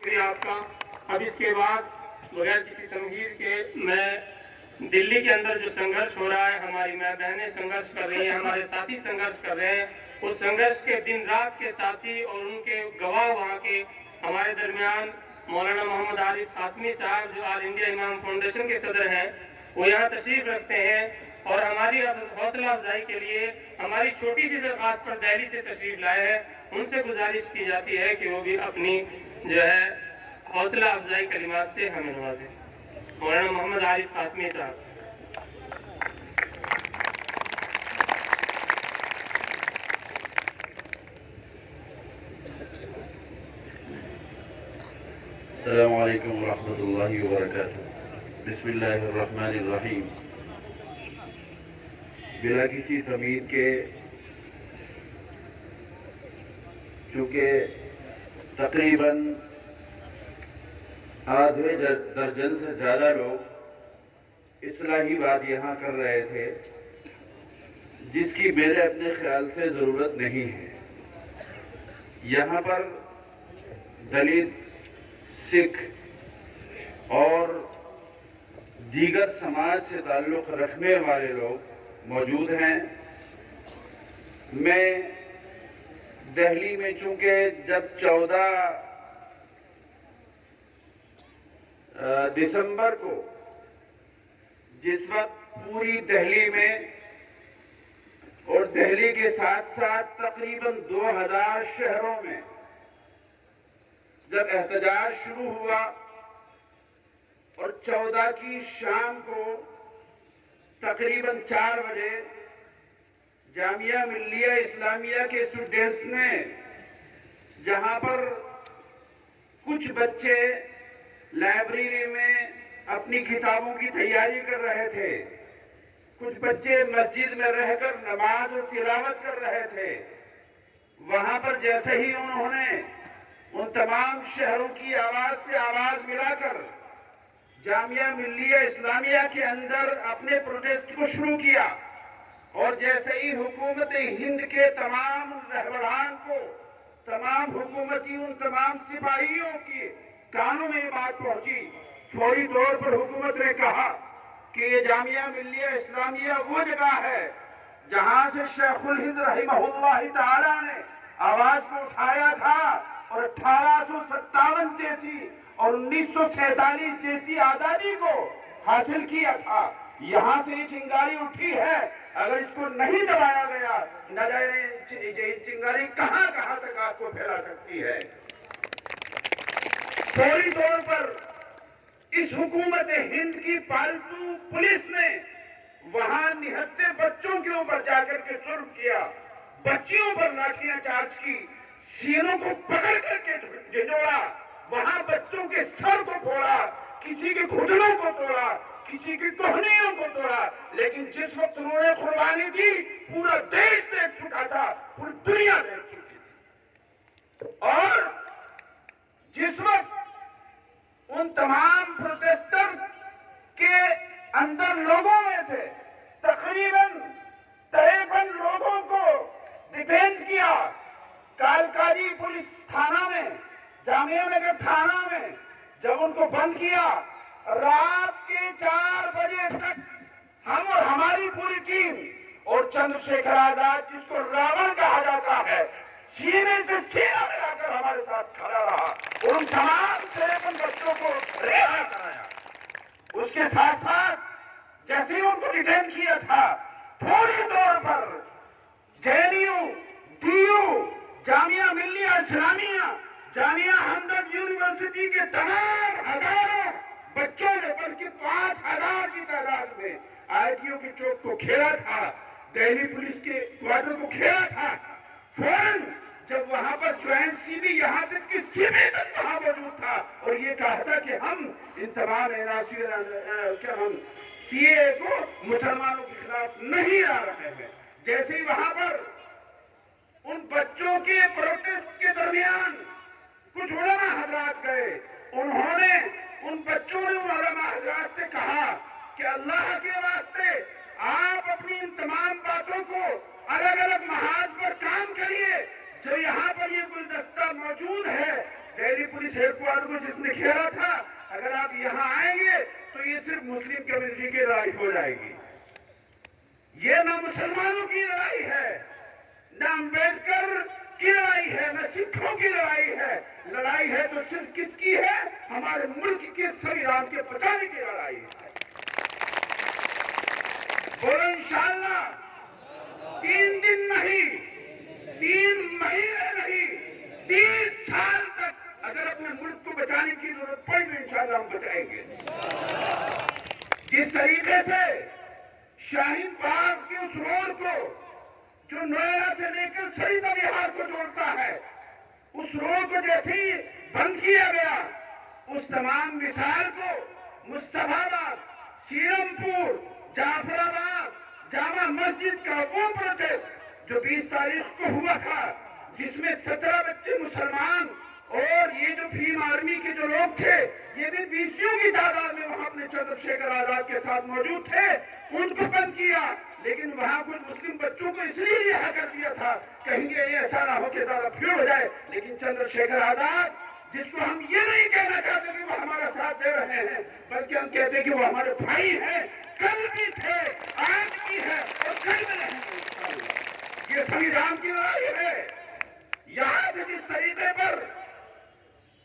शुक्रिया आपका। अब इसके बाद बगैर किसी तमहीर के मैं दिल्ली के अंदर जो संघर्ष हो रहा है, हमारी माँ बहनें संघर्ष कर रही हैं, हमारे साथी संघर्ष कर रहे हैं, उस संघर्ष के दिन रात के साथी और उनके गवाह वहाँ के हमारे दरमियान मौलाना मोहम्मद आरिफ कासमी साहब जो ऑल इंडिया इमाम फाउंडेशन के सदर हैं, वो यहाँ तशरीफ रखते हैं और हमारी हौसला अफजाई के लिए हमारी छोटी सी दरख्वास्त पर दिल्ली से तशरीफ लाए हैं। उनसे गुजारिश की जाती है कि वो भी अपनी जो है हौसला अफजाई कलिमात से हमें नवाजें। मौलाना मोहम्मद आरिफ कासमी साहब। अस्सलामु अलैकुम वरहमतुल्लाहि वबरकातुहू। बिस्मिल्लाहिर्रहमानिर्रहीम। बिला किसी तमीद के चूँकि तकरीबन आधे दर्जन से ज़्यादा लोग इस्लाही बात यहाँ कर रहे थे, जिसकी मेरे अपने ख्याल से ज़रूरत नहीं है। यहाँ पर दलित, सिख और दीगर समाज से ताल्लुक़ रखने वाले लोग मौजूद हैं। मैं दिल्ली में चूँकि जब 14 दिसंबर को, जिस वक्त पूरी दिल्ली में और दिल्ली के साथ साथ तकरीबन 2000 शहरों में जब एहतजाज शुरू हुआ और 14 की शाम को तकरीबन 4 बजे जामिया मिल्लिया इस्लामिया के स्टूडेंट्स ने, जहां पर कुछ बच्चे लाइब्रेरी में अपनी किताबों की तैयारी कर रहे थे, कुछ बच्चे मस्जिद में रहकर नमाज और तिलावत कर रहे थे, वहां पर जैसे ही उन्होंने उन तमाम शहरों की आवाज से आवाज मिलाकर जामिया मिल्लिया इस्लामिया के अंदर अपने प्रोटेस्ट को शुरू किया और जैसे ही हुकूमत हिंद के तमाम रहबरान को, तमाम हुकूमती उन तमाम सिपाहियों की कानों में ये बात पहुंची, फौरी तौर पर हुकूमत ने कहा कि ये जामिया मिल्लिया इस्लामिया वो जगह है जहां से शेखुल हिंद रहमहुल्लाह ताला ने आवाज को उठाया था और 1857 जैसी और 1947 जैसी आजादी को हासिल किया था। यहाँ से ये चिंगारी उठी है, अगर इसको नहीं दबाया गया न जाने चिंगारी कहां कहां तक आपको फैला सकती है। फौरी तौर पर इस हुकूमत हिंद की पालतू पुलिस ने वहां निहत्थे बच्चों के ऊपर जाकर के जुल्म किया, बच्चियों पर लाठियां चार्ज की, सीनों को पकड़ करके झिझोड़ा, वहां बच्चों के सर को फोड़ा, किसी के घुटनों को तोड़ा, किसी की कोहनियों को तोड़ा। लेकिन जिस वक्त उन्होंने कुर्बानी दी, पूरा देश देख चुका था, पूरी दुनिया देख चुकी थी। और जिस वक्त उन तमाम प्रोटेस्टर के अंदर लोगों में से तकरीबन 53 लोगों को डिटेन किया कालकाजी पुलिस थाना में, जामिया नगर थाना में, जब उनको बंद किया, रात के 4 बजे तक हम और हमारी पूरी टीम और चंद्रशेखर आजाद, जिसको रावण कहा जाता है, सीने से सीना मिलाकर हमारे साथ खड़ा रहा और उन तमाम 53 बच्चों को रिहा कराया। उसके साथ साथ जैसे ही उनको डिटेन किया था, फौरी तौर पर जेएनयू, डीयू, जामिया मिल्लिया इस्लामिया, जामिया हमदर्द यूनिवर्सिटी के तमाम हजारों बच्चों ने, बल्कि 5000 की तादाद में आईटीओ के चौक को घेरा था, दिल्ली पुलिस के क्वार्टर को घेरा था। फौरन जब वहां पर ज्वाइंट सीबी, यहां तक कि सीबी तक वहां मौजूद था और ये कहा था कि हम इन तमाम क्या हम सीए को मुसलमानों के खिलाफ नहीं आ रहे हैं। जैसे ही वहां पर उन बच्चों के प्रोटेस्ट के दरमियान कुछ उलमा हजरात गए, उन्होंने उन बच्चों ने उन उलमा हजरात से कहा कि अल्लाह के वास्ते आप अपनी इन तमाम बातों को अलग अलग महाज पर काम करिए, जो यहाँ पर ये गुलदस्ता मौजूद है दिल्ली पुलिस हेडक्वार्टर को जिसने घेरा था, अगर आप यहाँ आएंगे तो ये सिर्फ मुस्लिम कम्युनिटी की लड़ाई हो जाएगी। ये ना मुसलमानों की लड़ाई है, ना अम्बेडकर की लड़ाई है, ना सिखों की लड़ाई है। लड़ाई है तो सिर्फ किसकी है? हमारे मुल्क के संविधान के बचाने की लड़ाई है। बोलो इंशाअल्लाह। 3 दिन नहीं, 3 महीने नहीं, 30 साल तक अगर अपने मुल्क को बचाने की जरूरत पड़ी तो इंशाअल्लाह हम बचाएंगे। जिस तरीके से शाहीन बाग के उस रोड को जो नोएडा से लेकर सरिता विहार को जोड़ता है, उस रोड को जैसे ही बंद किया गया, उस तमाम मिसाल को मुस्तफाबाद, सीरमपुर, जाफराबाद, जामा मस्जिद का वो प्रोटेस्ट जो 20 तारीख को हुआ था, जिसमें 17 बच्चे मुसलमान और ये जो भीम आर्मी के जो लोग थे, ये भी 20 की तादाद में वहां अपने चंद्रशेखर आजाद के साथ मौजूद थे, उनको बंद किया। लेकिन वहां कुछ मुस्लिम बच्चों को इसलिए रिहा कर दिया था, कहेंगे ये ऐसा ना हो कि ज्यादा भीड़ हो जाए। लेकिन चंद्रशेखर आजाद, जिसको हम ये नहीं कहना चाहते कि वो हमारा साथ दे रहे हैं, बल्कि हम कहते हैं कि वो हमारे भाई हैं, कल भी थे, आज भी है और कल भी रहेंगे। ये संविधान की लड़ाई है। यहां से जिस तरीके पर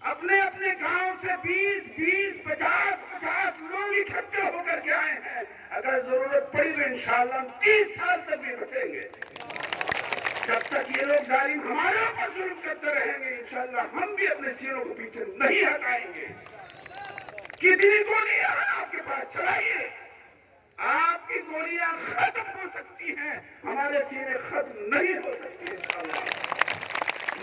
अपने अपने गांव से 20-20, 50-50 लोग इकट्ठे होकर के आए हैं, अगर जरूरत पड़ी तो इंशाअल्लाह 30 साल तक भी बटेंगे। जब तक ये लोग जालिम हमारे ऊपर जुल्म करते रहेंगे, इंशाअल्लाह हम भी अपने सीनों को पीछे नहीं हटाएंगे। कितनी गोलियां आपके पास चलाइए, आपकी गोलियां खत्म हो सकती हैं, हमारे सीने खत्म नहीं हो सकती। इंशाअल्लाह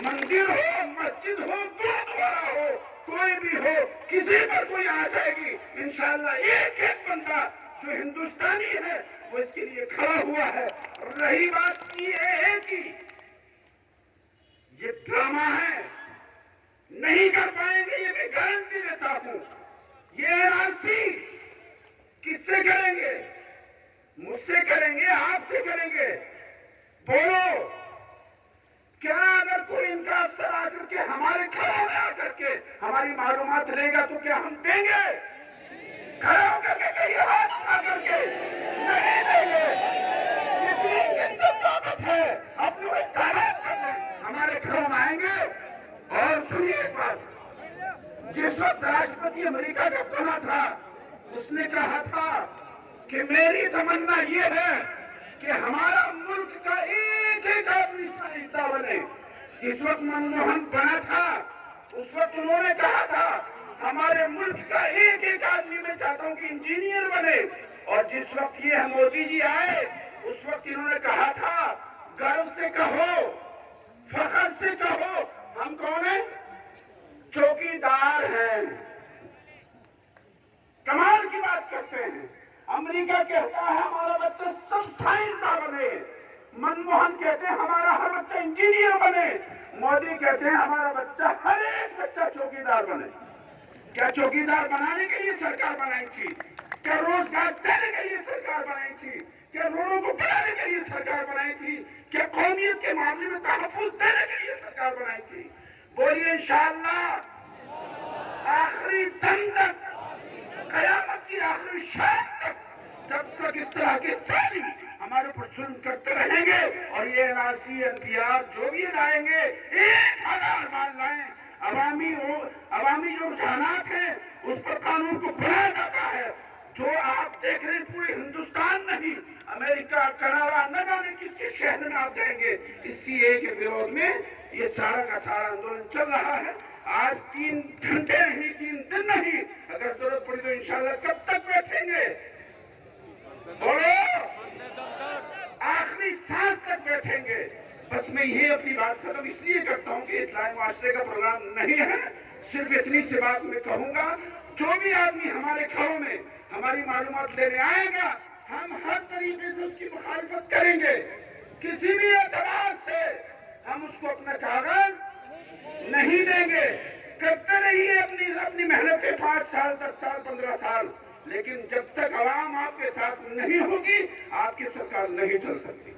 मंदिर हो, मस्जिद हो, गुरुद्वारा हो, कोई भी हो, किसी पर कोई आ जाएगी, इंशाअल्लाह एक एक बंदा जो हिंदुस्तानी है वो इसके लिए खड़ा हुआ है। रही बात सीएए की, ये ड्रामा है, नहीं कर पाएंगे, ये मैं गारंटी देता हूं। ये एनआरसी किससे करेंगे? मुझसे करेंगे, आपसे करेंगे। बोलो, क्या अगर कोई इनका अफसर आकर के हमारे घरों में आकर के हमारी मालूमात लेगा तो क्या हम देंगे? खड़े होकर के कहिए, हाथ उठा करके, नहीं देंगे। इतनी ताकत है, अपनी इस्तेमाल कर लें। हमारे घरों में आएंगे। और सुनिए एक बात, जिस वक्त राष्ट्रपति अमेरिका का चुना था, उसने कहा था कि मेरी तमन्ना ये है कि हमारा मुल्क का एक एक आदमी साइंसदान बने। जिस वक्त मनमोहन बना था, उस वक्त उन्होंने कहा था हमारे मुल्क का एक एक आदमी मैं चाहता हूं कि इंजीनियर बने। और जिस वक्त ये मोदी जी आए, उस वक्त इन्होंने कहा था गर्व से कहो, फख्र से कहो, हम कौन है? चौकीदार हैं। कमाल की बात करते हैं। अमेरिका कहता है हमारा बच्चा सब साइंसदान बने, मनमोहन कहते हैं हमारा हर बच्चा इंजीनियर बने, मोदी कहते हैं हमारा बच्चा, हर एक बच्चा चौकीदार बने। क्या चौकीदार बनाने के लिए सरकार बनाई थी? क्या रोजगार देने के लिए सरकार बनाई थी? क्या रोडों को बनाने के लिए सरकार बनाई थी? क्या कौमियत के मामले में तहफ़्फ़ुज़ देने के लिए सरकार बनाई थी? बोलिए इंशाअल्लाह आखिरी दम तक, कयामत की आखिरी शाम तक, जब तक इस तरह के साली हमारे ऊपर जुल्म करते रहेंगे और ये एनआरसी एनपीआर जो भी लाएंगे, 1000 बार लाएं, अवामी जो रुझानात हैं उस पर कानून को बनाया जाता है। जो आप देख रहे हैं पूरे हिंदुस्तान नहीं, अमेरिका, कनाडा, न जाने किसके शहर में आप जाएंगे, इस सीए के विरोध में ये सारा का सारा आंदोलन चल रहा है। आज 3 घंटे नहीं, 3 दिन नहीं, अगर जरूरत पड़ी तो इंशाअल्लाह कब तक बैठेंगे? बोलो, आखिरी सांस तक बैठेंगे। बस मैं ये अपनी बात खत्म इसलिए करता हूँ कि इस्लामी माशरे का प्रोग्राम नहीं है। सिर्फ इतनी सी बात मैं कहूंगा, जो भी आदमी हमारे घरों में हमारी मालूमात लेने आएगा, हम हर तरीके से उसकी मुखालिफत करेंगे। किसी भी एतबार से हम उसको अपना कागज नहीं देंगे। करते रहिए अपनी मेहनतें 5 साल, 10 साल, 15 साल, लेकिन जब तक आवाम आपके साथ नहीं होगी, आपकी सरकार नहीं चल सकती।